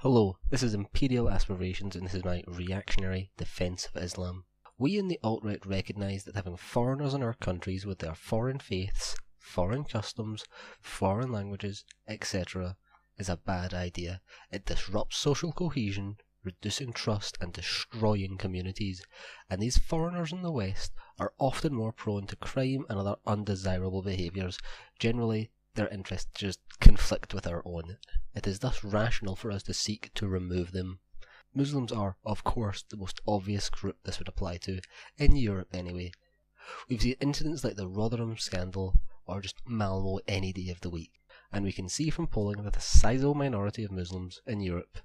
Hello, this is Imperial Aspirations and this is my reactionary defence of Islam. We in the alt-right recognise that having foreigners in our countries with their foreign faiths, foreign customs, foreign languages, etc. is a bad idea. It disrupts social cohesion, reducing trust and destroying communities, and these foreigners in the West are often more prone to crime and other undesirable behaviours. Generally, their interests just conflict with our own. It is thus rational for us to seek to remove them. Muslims are, of course, the most obvious group this would apply to, in Europe anyway. We've seen incidents like the Rotherham scandal, or just Malmo any day of the week, and we can see from polling that a sizable minority of Muslims in Europe,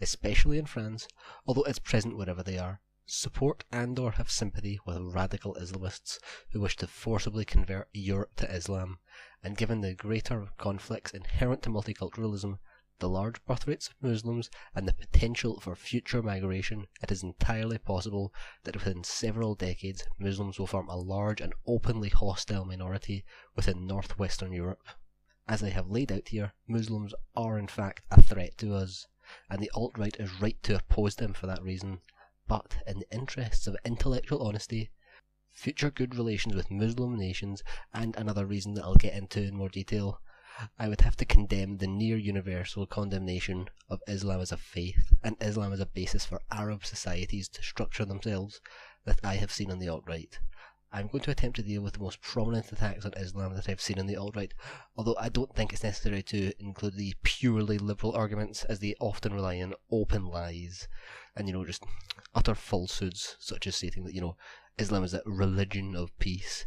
especially in France, although it's present wherever they are, support and or have sympathy with radical Islamists who wish to forcibly convert Europe to Islam, and given the greater conflicts inherent to multiculturalism, the large birth rates of Muslims, and the potential for future migration, it is entirely possible that within several decades Muslims will form a large and openly hostile minority within northwestern Europe. As I have laid out here, Muslims are in fact a threat to us, and the alt-right is right to oppose them for that reason. But in the interests of intellectual honesty, future good relations with Muslim nations, and another reason that I'll get into in more detail, I would have to condemn the near-universal condemnation of Islam as a faith, and Islam as a basis for Arab societies to structure themselves, that I have seen on the alt-right. I'm going to attempt to deal with the most prominent attacks on Islam that I've seen on the alt-right, although I don't think it's necessary to include the purely liberal arguments, as they often rely on open lies, and just utter falsehoods, such as stating that, Islam is a religion of peace,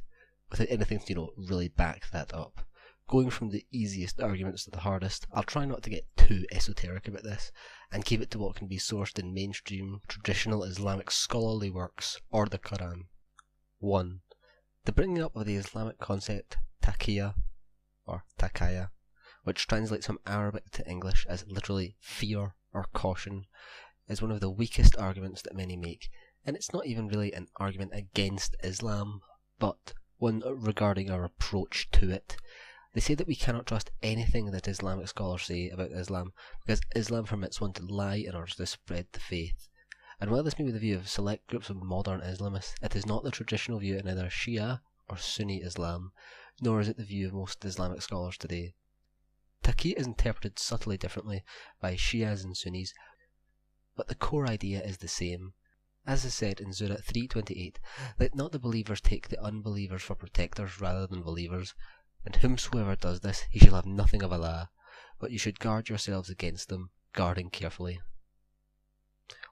without anything to, really back that up. Going from the easiest arguments to the hardest, I'll try not to get too esoteric about this, and keep it to what can be sourced in mainstream, traditional Islamic scholarly works, or the Quran. 1. The bringing up of the Islamic concept taqiyya, or taqiyya, which translates from Arabic to English as literally fear or caution, is one of the weakest arguments that many make, and it's not even really an argument against Islam, but one regarding our approach to it. They say that we cannot trust anything that Islamic scholars say about Islam, because Islam permits one to lie in order to spread the faith. And while this may be the view of select groups of modern Islamists, it is not the traditional view in either Shia or Sunni Islam, nor is it the view of most Islamic scholars today. Taqiyya is interpreted subtly differently by Shias and Sunnis, but the core idea is the same. As is said in Surah 3:28, let not the believers take the unbelievers for protectors rather than believers, and whomsoever does this, he shall have nothing of Allah, but you should guard yourselves against them, guarding carefully.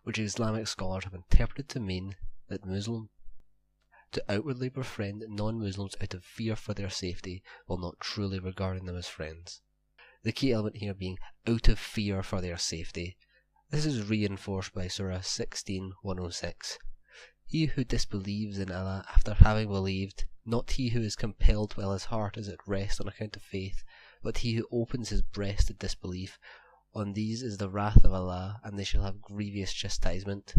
Which Islamic scholars have interpreted to mean that Muslim to outwardly befriend non-Muslims out of fear for their safety while not truly regarding them as friends. The key element here being out of fear for their safety. This is reinforced by Surah 16:106. He who disbelieves in Allah after having believed, not he who is compelled while his heart is at rest on account of faith, but he who opens his breast to disbelief, on these is the wrath of Allah, and they shall have grievous chastisement.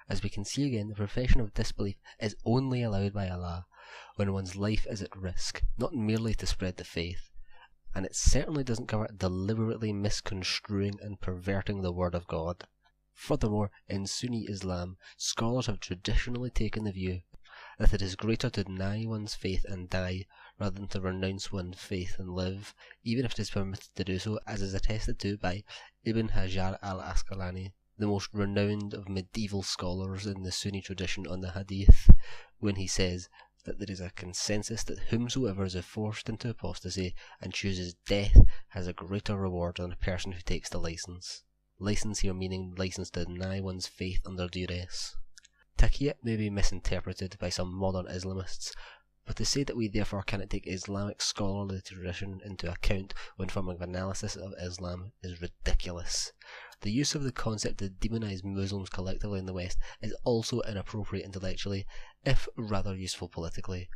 As we can see again, the profession of disbelief is only allowed by Allah when one's life is at risk, not merely to spread the faith, and it certainly doesn't cover deliberately misconstruing and perverting the word of God. Furthermore, in Sunni Islam, scholars have traditionally taken the view that it is greater to deny one's faith and die rather than to renounce one's faith and live, even if it is permitted to do so, as is attested to by Ibn Hajar al-Asqalani, the most renowned of medieval scholars in the Sunni tradition on the Hadith, when he says that there is a consensus that whomsoever is forced into apostasy and chooses death has a greater reward than a person who takes the license. License here meaning license to deny one's faith under duress. Taqiyya may be misinterpreted by some modern Islamists, but to say that we therefore cannot take Islamic scholarly tradition into account when forming an analysis of Islam is ridiculous. The use of the concept to demonize Muslims collectively in the West is also inappropriate intellectually, if rather useful politically,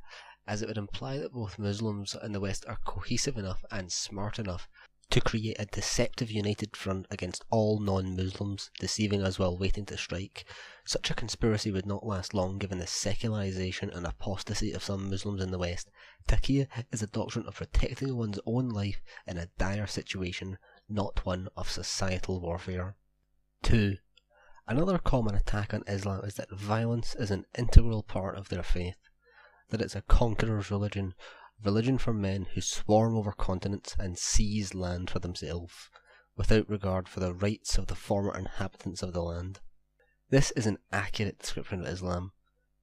as it would imply that both Muslims in the West are cohesive enough and smart enough to create a deceptive united front against all non-Muslims, deceiving us while waiting to strike. Such a conspiracy would not last long given the secularization and apostasy of some Muslims in the West. Taqiyya is a doctrine of protecting one's own life in a dire situation, not one of societal warfare. 2. Another common attack on Islam is that violence is an integral part of their faith, that it's a conqueror's religion, religion for men who swarm over continents and seize land for themselves, without regard for the rights of the former inhabitants of the land. This is an accurate description of Islam,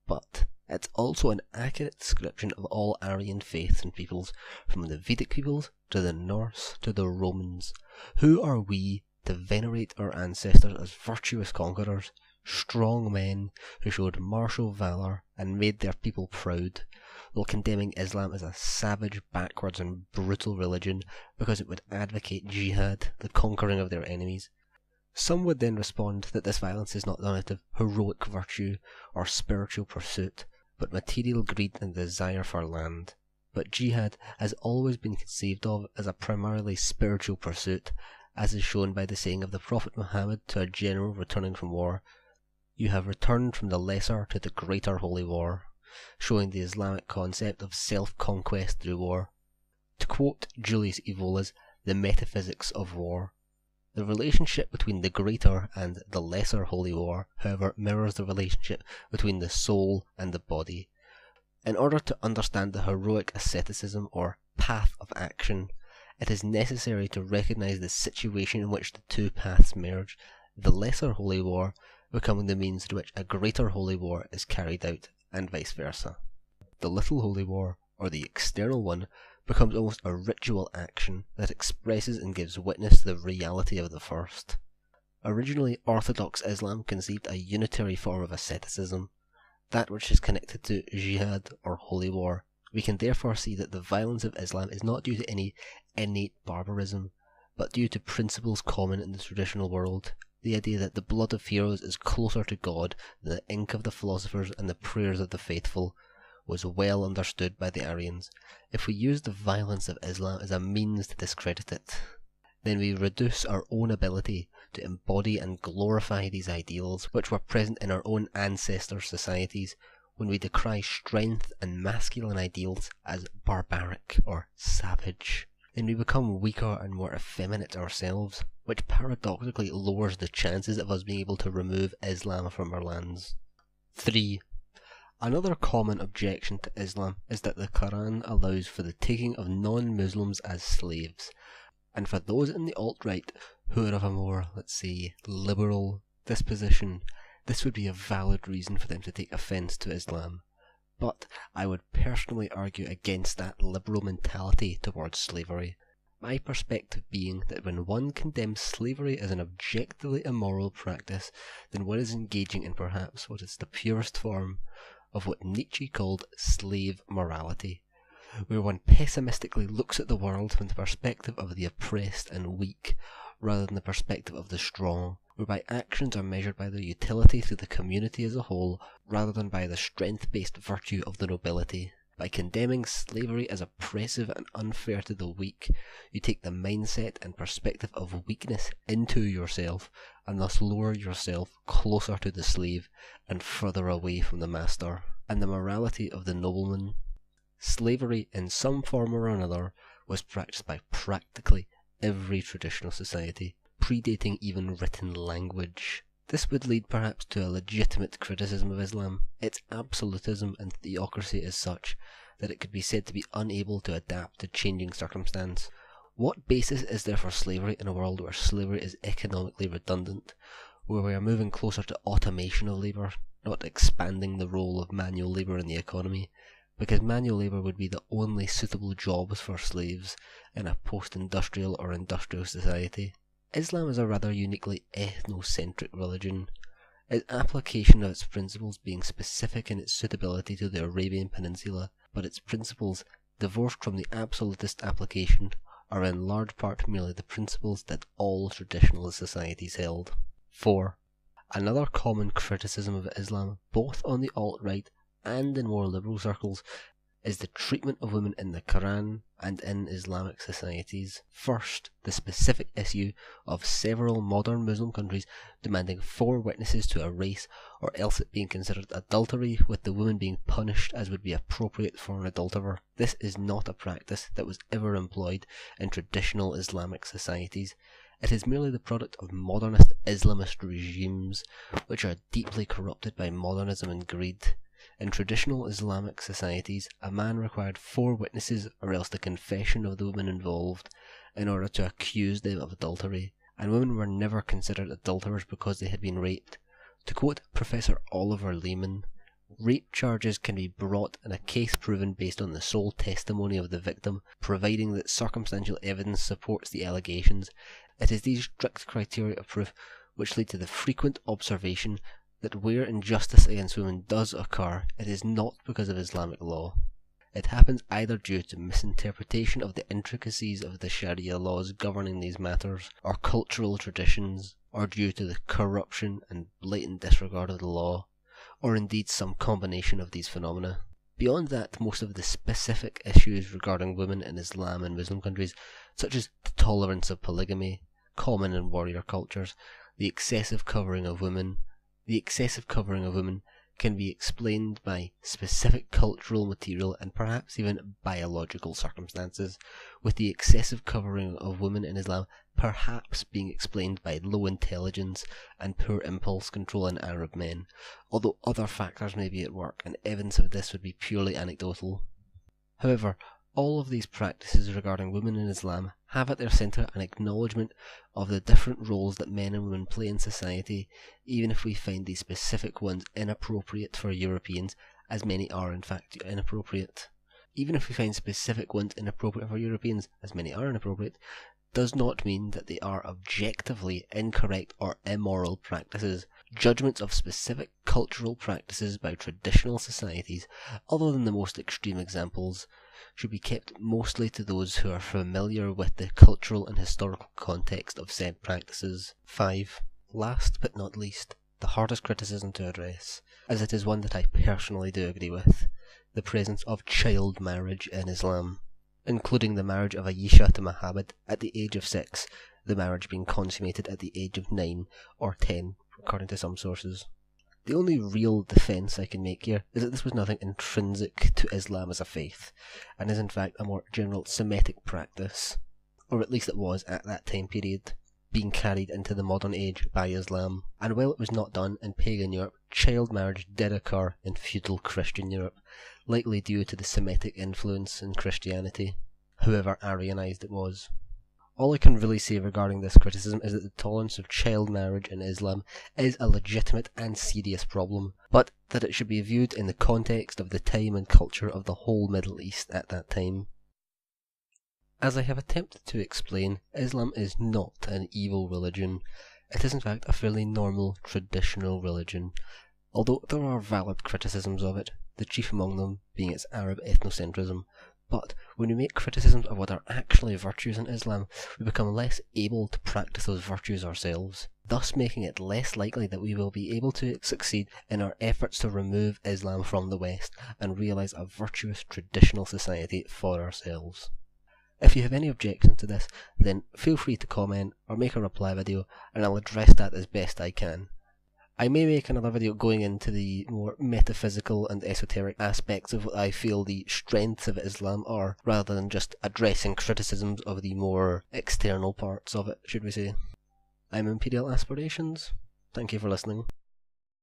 but it's also an accurate description of all Aryan faiths and peoples, from the Vedic peoples to the Norse to the Romans. Who are we to venerate our ancestors as virtuous conquerors, strong men who showed martial valour and made their people proud, while condemning Islam as a savage, backwards and brutal religion because it would advocate jihad, the conquering of their enemies? Some would then respond that this violence is not done out of heroic virtue or spiritual pursuit, but material greed and desire for land. But jihad has always been conceived of as a primarily spiritual pursuit, as is shown by the saying of the Prophet Muhammad to a general returning from war, "You have returned from the lesser to the greater holy war," showing the Islamic concept of self-conquest through war. To quote Julius Evola's The Metaphysics of War, the relationship between the greater and the lesser holy war, however, mirrors the relationship between the soul and the body. In order to understand the heroic asceticism or path of action, it is necessary to recognize the situation in which the two paths merge, the lesser holy war becoming the means to which a greater holy war is carried out, and vice versa. The little holy war, or the external one, becomes almost a ritual action that expresses and gives witness to the reality of the first. Originally, Orthodox Islam conceived a unitary form of asceticism, that which is connected to jihad or holy war. We can therefore see that the violence of Islam is not due to any innate barbarism, but due to principles common in the traditional world. The idea that the blood of heroes is closer to God than the ink of the philosophers and the prayers of the faithful was well understood by the Aryans. If we use the violence of Islam as a means to discredit it, then we reduce our own ability to embody and glorify these ideals which were present in our own ancestor societies when we decry strength and masculine ideals as barbaric or savage. Then we become weaker and more effeminate ourselves, which paradoxically lowers the chances of us being able to remove Islam from our lands. 3. Another common objection to Islam is that the Quran allows for the taking of non-Muslims as slaves, and for those in the alt-right who are of a more, let's say, liberal disposition, this would be a valid reason for them to take offence to Islam. But I would personally argue against that liberal mentality towards slavery. My perspective being that when one condemns slavery as an objectively immoral practice, then one is engaging in perhaps what is the purest form of what Nietzsche called slave morality, where one pessimistically looks at the world from the perspective of the oppressed and weak, rather than the perspective of the strong, whereby actions are measured by their utility to the community as a whole, rather than by the strength-based virtue of the nobility. By condemning slavery as oppressive and unfair to the weak, you take the mindset and perspective of weakness into yourself, and thus lower yourself closer to the slave and further away from the master. And the morality of the nobleman. Slavery, in some form or another, was practiced by practically every traditional society, predating even written language. This would lead perhaps to a legitimate criticism of Islam. Its absolutism and theocracy is such that it could be said to be unable to adapt to changing circumstance. What basis is there for slavery in a world where slavery is economically redundant, where we are moving closer to automation of labour, not expanding the role of manual labour in the economy, because manual labour would be the only suitable jobs for slaves in a post-industrial or industrial society? Islam is a rather uniquely ethnocentric religion, its application of its principles being specific in its suitability to the Arabian Peninsula, but its principles, divorced from the absolutist application, are in large part merely the principles that all traditional societies held. 4. Another common criticism of Islam, both on the alt-right and in more liberal circles, is the treatment of women in the Quran and in Islamic societies. First, the specific issue of several modern Muslim countries demanding 4 witnesses to a race, or else it being considered adultery, with the woman being punished as would be appropriate for an adulterer. This is not a practice that was ever employed in traditional Islamic societies. It is merely the product of modernist Islamist regimes, which are deeply corrupted by modernism and greed. In traditional Islamic societies, a man required 4 witnesses or else the confession of the woman involved in order to accuse them of adultery, and women were never considered adulterers because they had been raped. To quote Professor Oliver Lehman, rape charges can be brought in a case proven based on the sole testimony of the victim, providing that circumstantial evidence supports the allegations. It is these strict criteria of proof which lead to the frequent observation that where injustice against women does occur, it is not because of Islamic law. It happens either due to misinterpretation of the intricacies of the Sharia laws governing these matters, or cultural traditions, or due to the corruption and blatant disregard of the law, or indeed some combination of these phenomena. Beyond that, most of the specific issues regarding women in Islam and Muslim countries, such as the tolerance of polygamy, common in warrior cultures, the excessive covering of women, can be explained by specific cultural material and perhaps even biological circumstances, with the excessive covering of women in Islam perhaps being explained by low intelligence and poor impulse control in Arab men, although other factors may be at work, and evidence of this would be purely anecdotal. However, all of these practices regarding women in Islam have at their centre an acknowledgement of the different roles that men and women play in society, even if we find these specific ones inappropriate for Europeans, as many are in fact inappropriate. Even if we find specific ones inappropriate for Europeans, as many are inappropriate, does not mean that they are objectively incorrect or immoral practices. Judgments of specific cultural practices by traditional societies, other than the most extreme examples, should be kept mostly to those who are familiar with the cultural and historical context of said practices. 5. Last but not least, the hardest criticism to address, as it is one that I personally do agree with, the presence of child marriage in Islam, including the marriage of Aisha to Muhammad at the age of 6, the marriage being consummated at the age of 9 or 10, according to some sources. The only real defence I can make here is that this was nothing intrinsic to Islam as a faith, and is in fact a more general Semitic practice, or at least it was at that time period, being carried into the modern age by Islam. And while it was not done in pagan Europe, child marriage did occur in feudal Christian Europe, likely due to the Semitic influence in Christianity, however Aryanized it was. All I can really say regarding this criticism is that the tolerance of child marriage in Islam is a legitimate and serious problem, but that it should be viewed in the context of the time and culture of the whole Middle East at that time. As I have attempted to explain, Islam is not an evil religion. It is in fact a fairly normal, traditional religion, although there are valid criticisms of it, the chief among them being its Arab ethnocentrism. But when we make criticisms of what are actually virtues in Islam, we become less able to practice those virtues ourselves, thus making it less likely that we will be able to succeed in our efforts to remove Islam from the West and realise a virtuous traditional society for ourselves. If you have any objection to this, then feel free to comment or make a reply video, and I'll address that as best I can. I may make another video going into the more metaphysical and esoteric aspects of what I feel the strengths of Islam are, rather than just addressing criticisms of the more external parts of it, should we say. I'm Imperial Aspirations. Thank you for listening.